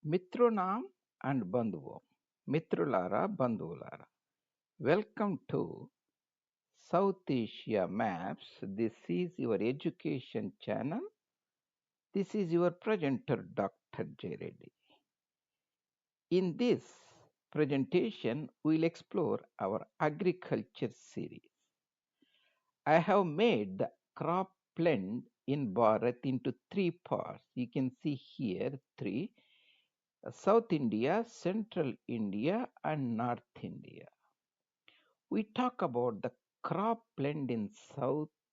Mitronam and Bandhuvam. Mitrulara Bandhulara. Welcome to South Asia Maps. This is your education channel. This is your presenter Dr. J. Reddy. In this presentation, we'll explore our agriculture series. I have made the cropland in Bharat into three parts. You can see here three: South India, Central India, and North India. We talk about the cropland in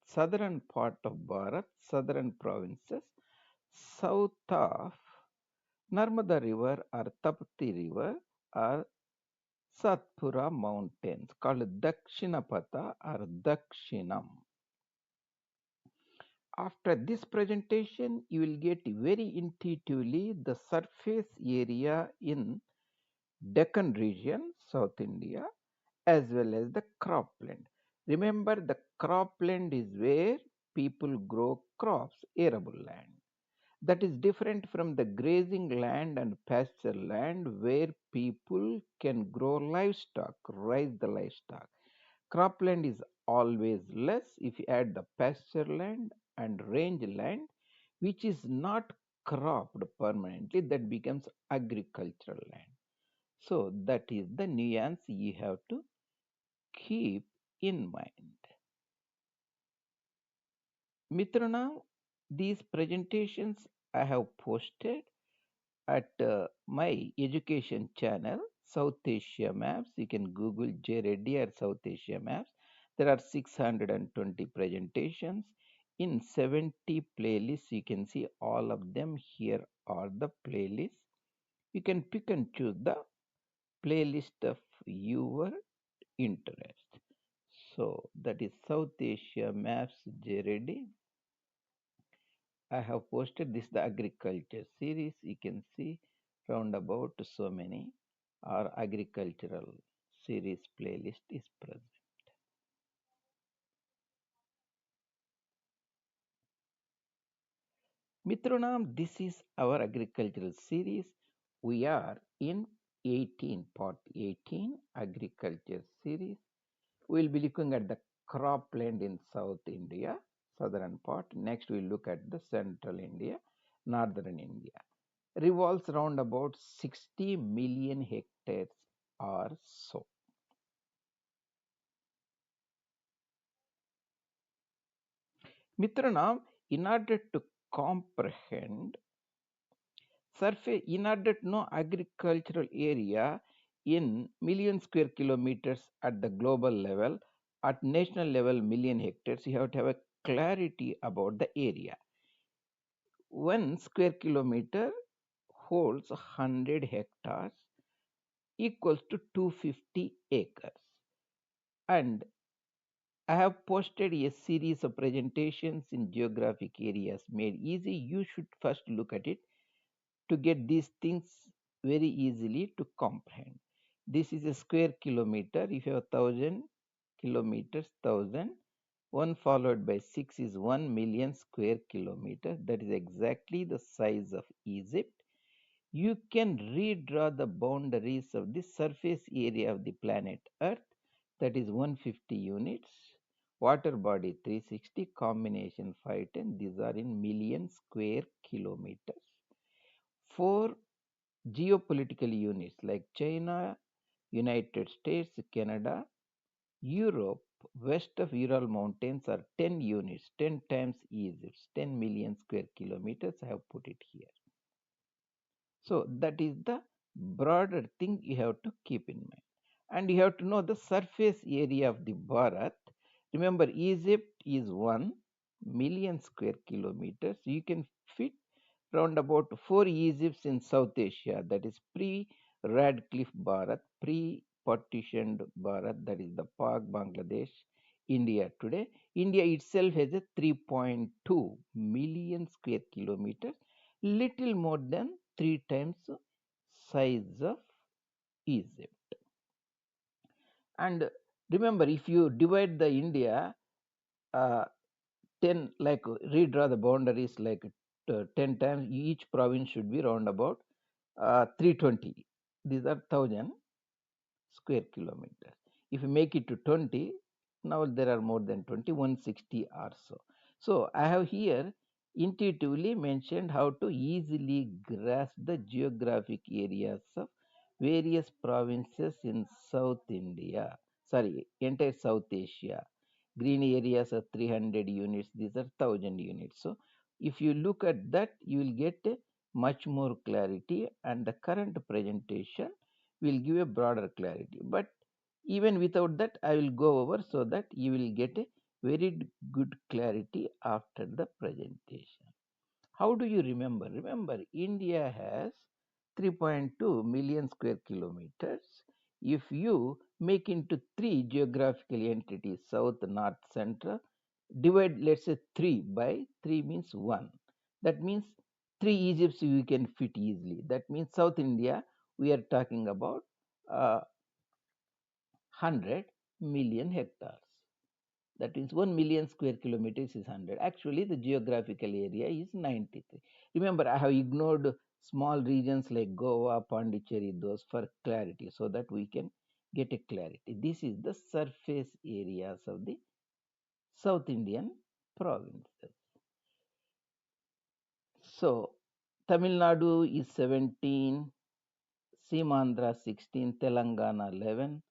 southern part of Bharat, southern provinces, south of Narmada River or Tapti River or Satpura Mountains called Dakshinapata or Dakshinam. After this presentation, you will get very intuitively the surface area in Deccan region, South India, as well as the cropland. Remember, the cropland is where people grow crops, arable land. That is different from the grazing land and pasture land where people can grow livestock, raise the livestock. Cropland is always less if you add the pasture land and range land, which is not cropped permanently, that becomes agricultural land. So that is the nuance you have to keep in mind. Mitrana, these presentations I have posted at my education channel, South Asia Maps. You can Google J. Reddy or South Asia Maps. There are 620 presentations in 70 playlists. You can see all of them. Here are the playlists. You can pick and choose the playlist of your interest. So that is South Asia Maps J. Reddy. I have posted this the agriculture series. You can see round about so many our agricultural series playlist is present. Mitronam, this is our agricultural series. We are in 18, part 18 agriculture series. We'll be looking at the cropland in South India, southern part. Next, we'll look at the central India, northern India. Revolves around about 60 million hectares or so. Mitranam, in order to comprehend surface, in order to know agricultural area in million square kilometers at the global level, at national level million hectares, you have to have a clarity about the area. 1 square kilometer holds 100 hectares equals to 250 acres. And I have posted a series of presentations in geographic areas made easy. You should first look at it to get these things very easily to comprehend. This is a square kilometer. If you have 1,000 kilometers, 1,000, 1 followed by 6 is 1 million square kilometers. That is exactly the size of Egypt. You can redraw the boundaries of the surface area of the planet Earth, that is 150 units. Water body 360, combination 510. These are in million square kilometers. For geopolitical units like China, United States, Canada, Europe, west of Ural Mountains are 10 units, 10 times Egypt, 10 million square kilometers. I have put it here. So that is the broader thing you have to keep in mind. And you have to know the surface area of the Bharat. Remember, Egypt is 1 million square kilometers. You can fit round about 4 Egypts in South Asia, that is pre-Radcliffe Bharat, pre-partitioned Bharat, that is the Pak, Bangladesh, India today. India itself has a 3.2 million square kilometers, little more than 3 times size of Egypt. And remember, if you divide the India, uh, 10, like redraw the boundaries like 10 times, each province should be round about 320. These are 1000 square kilometers. If you make it to 20, now there are more than 20, 160 or so. So I have here intuitively mentioned how to easily grasp the geographic areas of various provinces in South India, sorry, entire South Asia. Green areas are 300 units, these are 1000 units. So if you look at that, you will get much more clarity, and the current presentation will give a broader clarity. But even without that, I will go over so that you will get a very good clarity after the presentation. How do you remember? Remember, India has 3.2 million square kilometers. If you make into three geographical entities, south, north, central, divide, let's say 3 by 3 means 1. That means 3 Egypts we can fit easily. That means South India, we are talking about 100 million hectares. That means 1 million square kilometers is 100. Actually, the geographical area is 93. Remember, I have ignored small regions like Goa, Pondicherry, those for clarity, so that we can get a clarity. This is the surface areas of the South Indian provinces. So, Tamil Nadu is 17, Simandra 16, Telangana 11,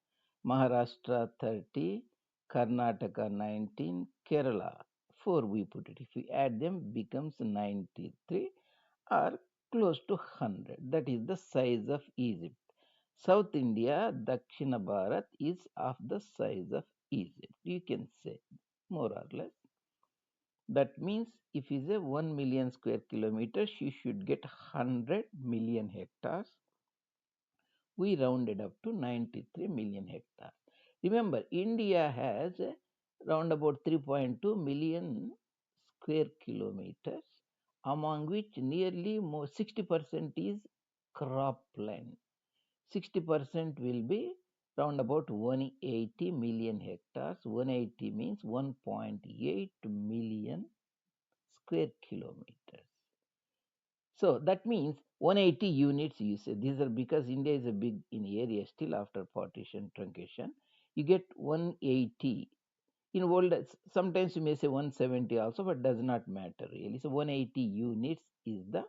Maharashtra 30, Karnataka 19, Kerala 4 we put it. If we add them, becomes 93 or close to 100. That is the size of Egypt. South India, Dakshina Bharat is of the size of Egypt. You can say more or less. That means if is a 1 million square kilometers, you should get 100 million hectares. We rounded up to 93 million hectares. Remember, India has round about 3.2 million square kilometers, among which nearly more 60% is cropland. 60% will be round about 180 million hectares. 180 means 1.8 million square kilometers. So that means 180 units you say. These are because India is a big in area still after partition truncation. You get 180. In world, sometimes you may say 170 also, but does not matter really. So 180 units is the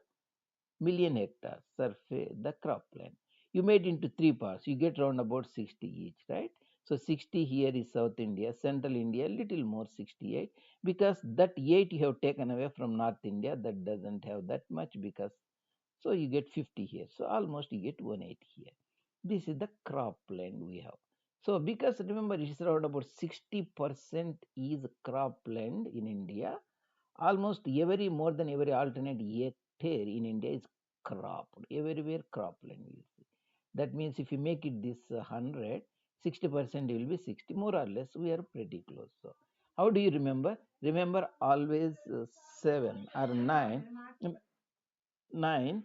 million hectares surface, the cropland. You made into three parts. You get around about 60 each, right? So 60 here is South India, Central India, little more 68, because that 8 you have taken away from North India, that doesn't have that much, because so you get 50 here. So almost you get 180 here. This is the cropland we have. So because remember, it's around about 60% is cropland in India. Almost every more than every alternate hectare in India is cropped. Everywhere cropland you see. That means if you make it this 100, 60% will be 60, more or less. We are pretty close. So how do you remember? Remember always 7 or 9. 9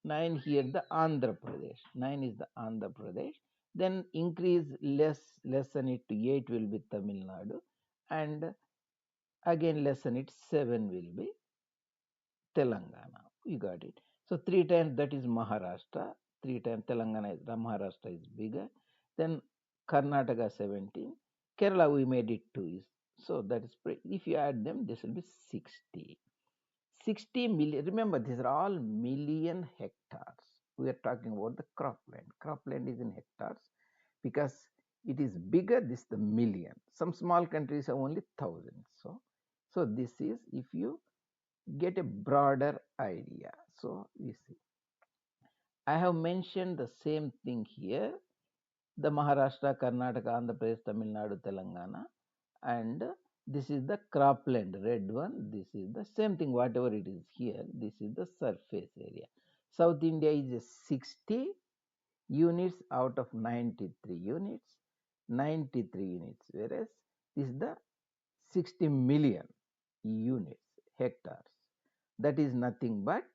9 here the Andhra Pradesh. 9 is the Andhra Pradesh. Then increase lessen it to 8 will be Tamil Nadu, and again lessen it 7 will be Telangana. You got it. So 3 times that is Maharashtra. 3 times Telangana is Maharashtra is bigger. Then Karnataka 17. Kerala we made it 2 is. So that is if you add them, this will be 60. 60 million. Remember, these are all million hectares. We are talking about the cropland. Cropland is in hectares because it is bigger. This is the million. Some small countries have only thousands. So this is if you get a broader idea. So you see, I have mentioned the same thing here. The Maharashtra, Karnataka, Andhra Pradesh, Tamil Nadu, Telangana, and this is the cropland, red one. This is the same thing, whatever it is here. This is the surface area. South India is a 60 units out of 93 units, 93 units, whereas this is the 60 million units, hectares. That is nothing but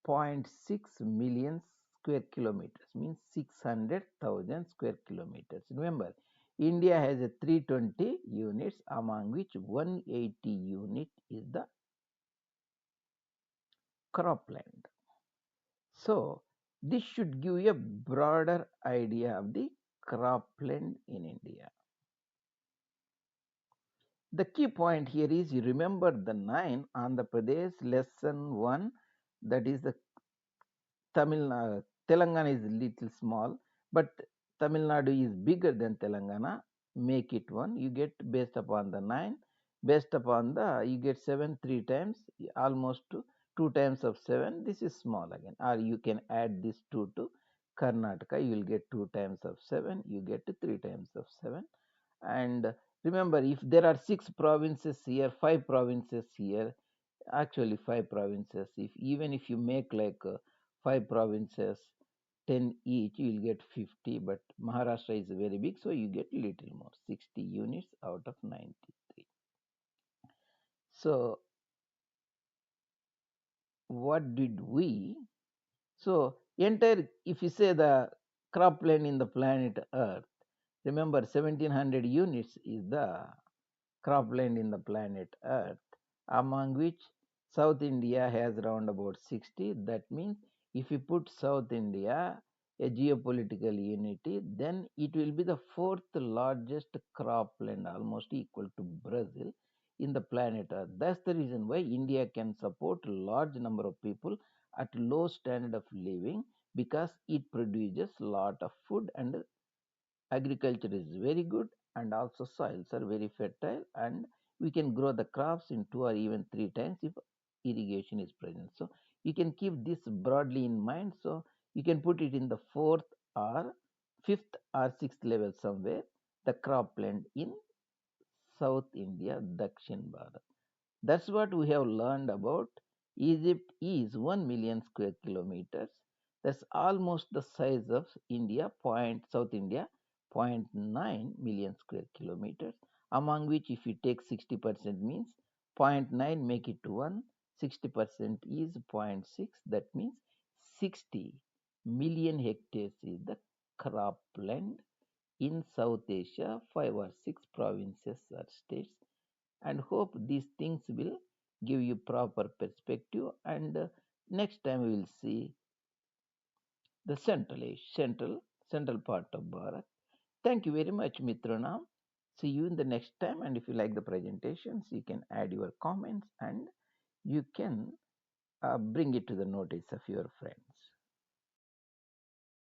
0.6 million square kilometers, means 600,000 square kilometers. Remember, India has a 320 units, among which 180 unit is the cropland. So this should give you a broader idea of the cropland in India. The key point here is you remember the 9 Andhra Pradesh lesson 1, that is the Telangana is little small, but Tamil Nadu is bigger than Telangana. Make it 1. You get based upon the 9, based upon the you get 7 3 times, almost 2 times of 7. This is small again. Or you can add this 2 to Karnataka. You will get 2 times of 7. You get 3 times of 7. And remember, if there are 6 provinces here, 5 provinces here, actually 5 provinces, if even if you make like 5 provinces 10 each, you will get 50, but Maharashtra is very big, so you get little more, 60 units out of 93. So what did we, so entire, if you say the cropland in the planet earth, remember 1700 units is the cropland in the planet Earth, among which South India has around about 60. That means if you put South India a geopolitical unity, then it will be the fourth largest cropland, almost equal to Brazil in the planet Earth. That's the reason why India can support a large number of people at low standard of living, because it produces a lot of food, and agriculture is very good, and also soils are very fertile, and we can grow the crops in 2 or even 3 times if irrigation is present. So you can keep this broadly in mind. So you can put it in the fourth or fifth or sixth level somewhere, the cropland in South India, Dakshin Bharat. That's what we have learned about. Egypt is 1 million square kilometers. That's almost the size of India, South India, 0.9 million square kilometers, among which if you take 60% means zero point 0.9, make it to 1, 60% is zero point 0.6, that means 60 million hectares is the cropland in South Asia, 5 or 6 provinces or states, and hope these things will give you proper perspective. And next time we will see the central part of Bharat. Thank you very much, Mitrana. See you in the next time. And if you like the presentations, you can add your comments, and you can bring it to the notice of your friends.